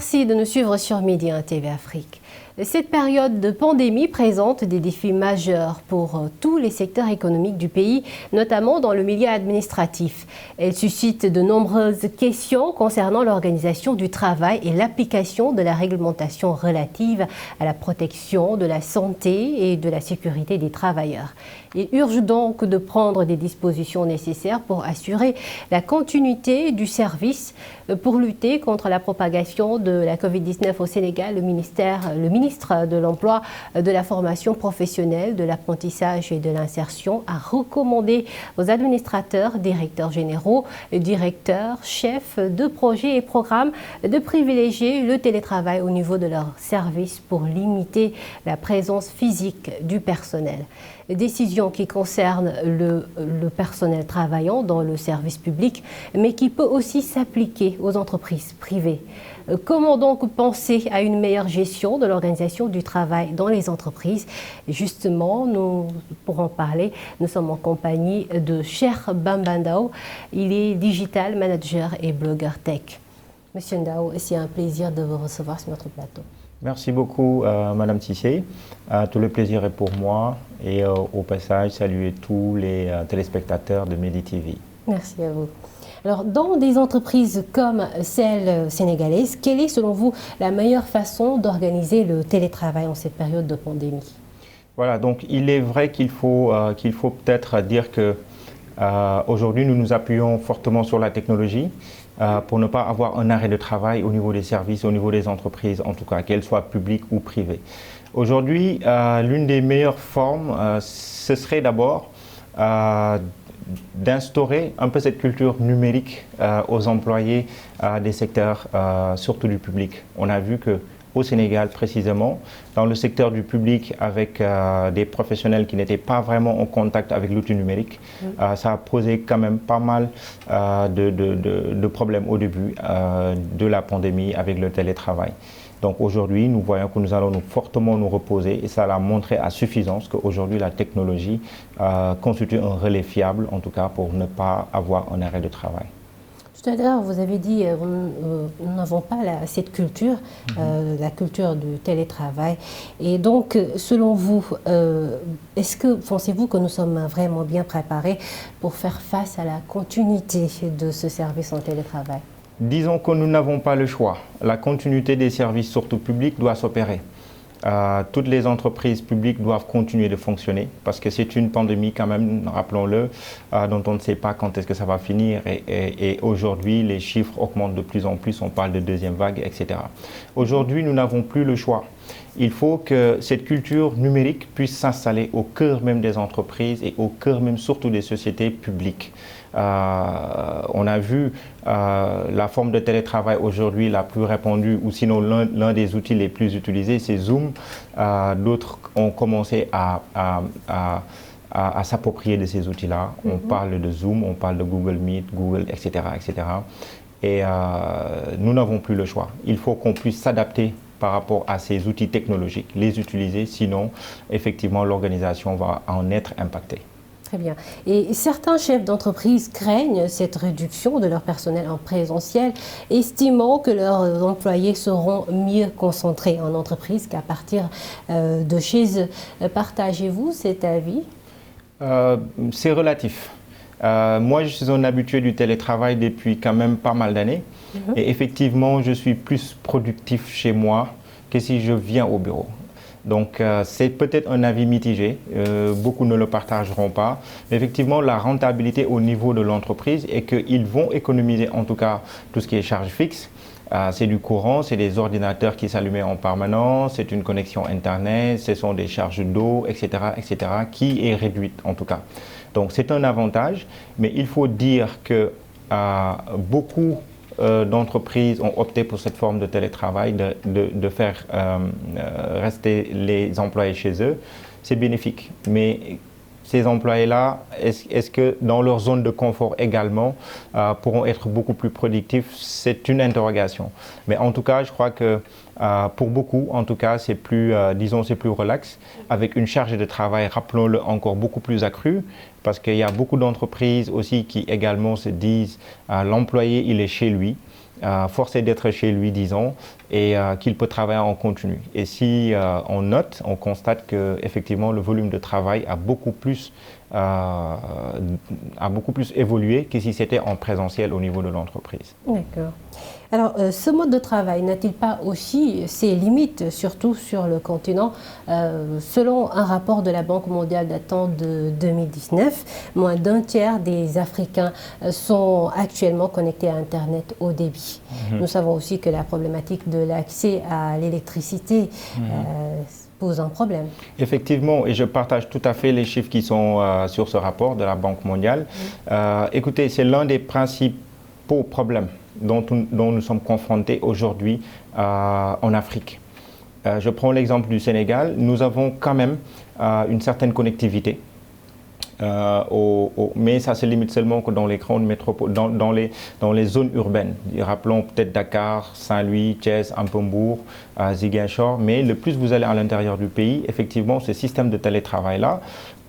Merci de nous suivre sur Midi 1 TV Afrique. Cette période de pandémie présente des défis majeurs pour tous les secteurs économiques du pays, notamment dans le milieu administratif. Elle suscite de nombreuses questions concernant l'organisation du travail et l'application de la réglementation relative à la protection de la santé et de la sécurité des travailleurs. Il urge donc de prendre des dispositions nécessaires pour assurer la continuité du service. Pour lutter contre la propagation de la Covid-19 au Sénégal, le ministre de l'Emploi, de la formation professionnelle, de l'apprentissage et de l'insertion a recommandé aux administrateurs, directeurs généraux, directeurs, chefs de projets et programmes de privilégier le télétravail au niveau de leurs services pour limiter la présence physique du personnel. Décision qui concerne le personnel travaillant dans le service public, mais qui peut aussi s'appliquer aux entreprises privées. Comment donc penser à une meilleure gestion de l'organisation du travail dans les entreprises? Justement, pour en parler, nous sommes en compagnie de Cheikh Bamba Ndao. Il est digital manager et blogueur tech. Monsieur Ndao, c'est un plaisir de vous recevoir sur notre plateau. Merci beaucoup, Madame Tissé. Tout le plaisir est pour moi et au passage, saluer tous les téléspectateurs de Midi TV. Merci à vous. Alors, dans des entreprises comme celle sénégalaise, quelle est selon vous la meilleure façon d'organiser le télétravail en cette période de pandémie? Voilà, donc il est vrai qu'il faut peut-être dire que aujourd'hui nous nous appuyons fortement sur la technologie pour ne pas avoir un arrêt de travail au niveau des services, au niveau des entreprises, en tout cas, qu'elles soient publiques ou privées. Aujourd'hui, l'une des meilleures formes, ce serait d'abord d'instaurer un peu cette culture numérique aux employés des secteurs, surtout du public. On a vu qu'au Sénégal, précisément, dans le secteur du public, avec des professionnels qui n'étaient pas vraiment en contact avec l'outil numérique, ça a posé quand même pas mal de problèmes au début de la pandémie avec le télétravail. Donc aujourd'hui, nous voyons que nous allons fortement nous reposer et ça l'a montré à suffisance qu'aujourd'hui la technologie constitue un relais fiable, en tout cas pour ne pas avoir un arrêt de travail. Tout à l'heure, vous avez dit nous n'avons pas cette culture, la culture du télétravail. Et donc, selon vous, pensez-vous que nous sommes vraiment bien préparés pour faire face à la continuité de ce service en télétravail? Disons que nous n'avons pas le choix. La continuité des services, surtout publics, doit s'opérer. Toutes les entreprises publiques doivent continuer de fonctionner parce que c'est une pandémie quand même, rappelons-le, dont on ne sait pas quand est-ce que ça va finir et aujourd'hui les chiffres augmentent de plus en plus, on parle de deuxième vague, etc. Aujourd'hui, nous n'avons plus le choix. Il faut que cette culture numérique puisse s'installer au cœur même des entreprises et au cœur même surtout des sociétés publiques. On a vu la forme de télétravail aujourd'hui la plus répandue, ou sinon l'un des outils les plus utilisés, c'est Zoom. D'autres ont commencé à s'approprier de ces outils-là. On parle de Zoom, on parle de Google Meet, Google, etc. etc. Et nous n'avons plus le choix. Il faut qu'on puisse s'adapter par rapport à ces outils technologiques, les utiliser, sinon effectivement l'organisation va en être impactée. Très bien. Et certains chefs d'entreprise craignent cette réduction de leur personnel en présentiel, estimant que leurs employés seront mieux concentrés en entreprise qu'à partir de chez eux. Partagez-vous cet avis? C'est relatif. Moi, je suis un habitué du télétravail depuis quand même pas mal d'années. Et effectivement, je suis plus productif chez moi que si je viens au bureau. Donc, c'est peut-être un avis mitigé, beaucoup ne le partageront pas. Mais effectivement, la rentabilité au niveau de l'entreprise est qu'ils vont économiser en tout cas tout ce qui est charge fixe. C'est du courant, c'est des ordinateurs qui s'allumaient en permanence, c'est une connexion Internet, ce sont des charges d'eau, etc., qui est réduite en tout cas. Donc, c'est un avantage, mais il faut dire que beaucoup d'entreprises ont opté pour cette forme de télétravail, de faire rester les employés chez eux. C'est bénéfique, mais ces employés-là, est-ce que dans leur zone de confort également pourront être beaucoup plus productifs? C'est une interrogation. Mais en tout cas, je crois que pour beaucoup, en tout cas, c'est plus, disons, c'est plus relax, avec une charge de travail, rappelons-le, encore beaucoup plus accrue, parce qu'il y a beaucoup d'entreprises aussi qui également se disent l'employé, il est chez lui. force est d'être chez lui, disons, et qu'il peut travailler en continu. Et si on constate qu'effectivement le volume de travail a beaucoup plus évolué que si c'était en présentiel au niveau de l'entreprise. D'accord. Alors, ce mode de travail n'a-t-il pas aussi ses limites, surtout sur le continent? Selon un rapport de la Banque mondiale datant de 2019, moins d'un tiers des Africains sont actuellement connectés à Internet haut débit. Nous savons aussi que la problématique de l'accès à l'électricité pose un problème. Effectivement, et je partage tout à fait les chiffres qui sont sur ce rapport de la Banque mondiale. Écoutez, c'est l'un des principaux problèmes dont nous sommes confrontés aujourd'hui en Afrique. Je prends l'exemple du Sénégal. Nous avons quand même une certaine connectivité, mais ça se limite seulement que dans les grandes métropoles, dans les zones urbaines. Rappelons peut-être Dakar, Saint-Louis, Thiès, Ampembourg, Ziguinchor. Mais le plus vous allez à l'intérieur du pays, effectivement, ce système de télétravail-là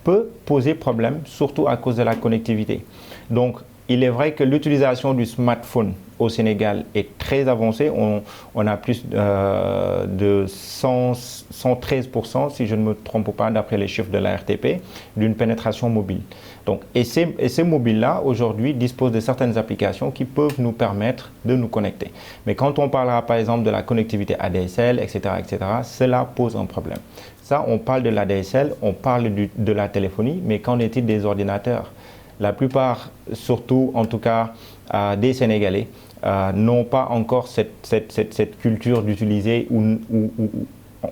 peut poser problème, surtout à cause de la connectivité. Donc, il est vrai que l'utilisation du smartphone au Sénégal est très avancée. On a plus de 113%, si je ne me trompe pas, d'après les chiffres de la RTP, d'une pénétration mobile. Donc, et ces mobiles-là, aujourd'hui, disposent de certaines applications qui peuvent nous permettre de nous connecter. Mais quand on parlera, par exemple, de la connectivité ADSL, etc., cela pose un problème. Ça, on parle de l'ADSL, on parle de la téléphonie, mais qu'en est-il des ordinateurs ? La plupart, surtout en tout cas des Sénégalais, n'ont pas encore cette culture d'utiliser ou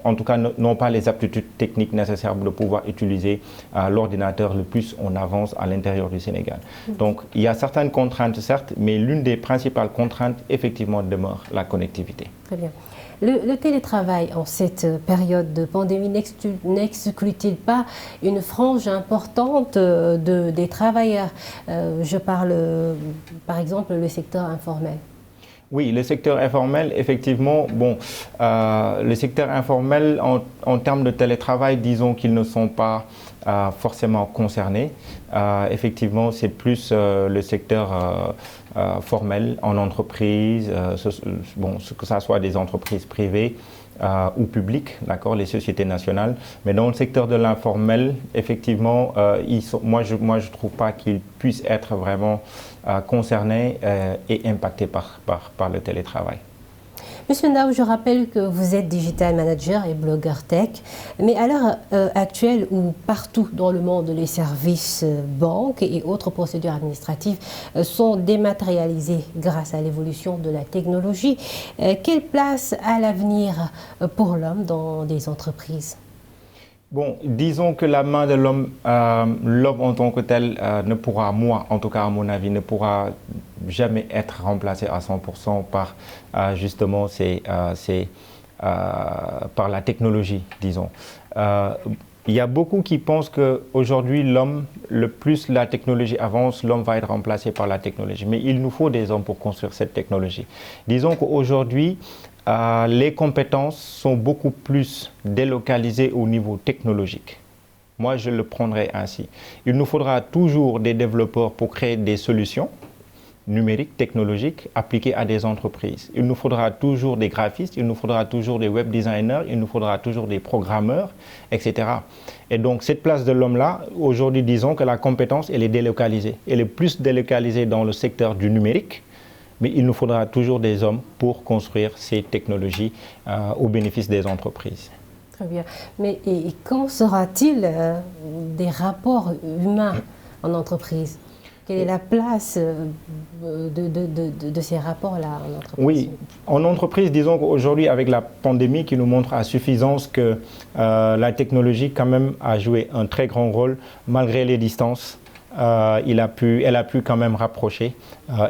en tout cas n'ont pas les aptitudes techniques nécessaires pour pouvoir utiliser l'ordinateur le plus on avance à l'intérieur du Sénégal. Donc il y a certaines contraintes certes, mais l'une des principales contraintes effectivement demeure la connectivité. Très bien. Le télétravail en cette période de pandémie n'exclut-il pas une frange importante des travailleurs? Je parle par exemple le secteur informel. Oui, le secteur informel, effectivement, le secteur informel en termes de télétravail, disons qu'ils ne sont pas forcément concernés. Effectivement, c'est plus le secteur formel en entreprise, que ce soit des entreprises privées ou publiques, d'accord, les sociétés nationales. Mais dans le secteur de l'informel, effectivement, moi je ne trouve pas qu'ils puissent être vraiment concernés et impactés par le télétravail. Monsieur Ndao, je rappelle que vous êtes digital manager et blogueur tech, mais à l'heure actuelle où partout dans le monde les services banques et autres procédures administratives sont dématérialisés grâce à l'évolution de la technologie, quelle place a l'avenir pour l'homme dans des entreprises? Bon, disons que la main de l'homme, l'homme en tant que tel ne pourra, moi en tout cas à mon avis, ne pourra jamais être remplacé à 100% par justement par la technologie, disons. Il y a beaucoup qui pensent qu'aujourd'hui, l'homme, le plus la technologie avance, l'homme va être remplacé par la technologie. Mais il nous faut des hommes pour construire cette technologie. Disons qu'aujourd'hui, les compétences sont beaucoup plus délocalisées au niveau technologique. Moi, je le prendrai ainsi. Il nous faudra toujours des développeurs pour créer des solutions numériques, technologiques, appliquées à des entreprises. Il nous faudra toujours des graphistes, il nous faudra toujours des web designers, il nous faudra toujours des programmeurs, etc. Et donc, cette place de l'homme-là, aujourd'hui, disons que la compétence, elle est délocalisée. Elle est plus délocalisée dans le secteur du numérique, mais il nous faudra toujours des hommes pour construire ces technologies au bénéfice des entreprises. Très bien. Mais et quand sera-t-il des rapports humains en entreprise? Quelle est la place de ces rapports-là en entreprise? Oui, en entreprise, disons qu'aujourd'hui, avec la pandémie qui nous montre à suffisance que la technologie quand même a joué un très grand rôle malgré les distances. Elle a pu quand même rapprocher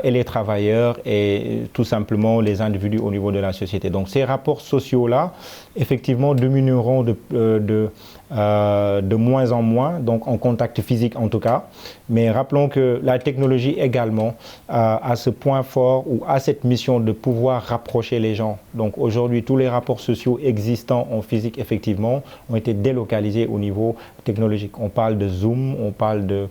et les travailleurs et tout simplement les individus au niveau de la société. Donc ces rapports sociaux-là, effectivement, diminueront de moins en moins, donc en contact physique en tout cas. Mais rappelons que la technologie également a ce point fort ou a cette mission de pouvoir rapprocher les gens. Donc aujourd'hui, tous les rapports sociaux existants en physique, effectivement, ont été délocalisés au niveau technologique. On parle de Zoom, on parle de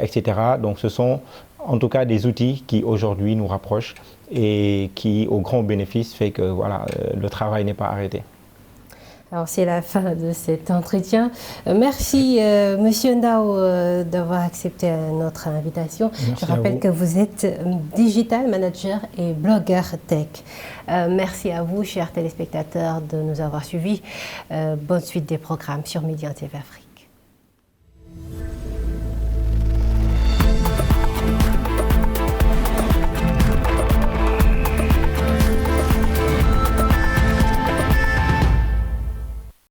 etc. Donc ce sont en tout cas des outils qui aujourd'hui nous rapprochent et qui, au grand bénéfice, fait que voilà, le travail n'est pas arrêté. Alors c'est la fin de cet entretien. Merci Monsieur Ndao d'avoir accepté notre invitation. Merci. Je rappelle que vous êtes digital manager et blogueur tech. Merci à vous, chers téléspectateurs, de nous avoir suivis. Bonne suite des programmes sur Média TV Afrique.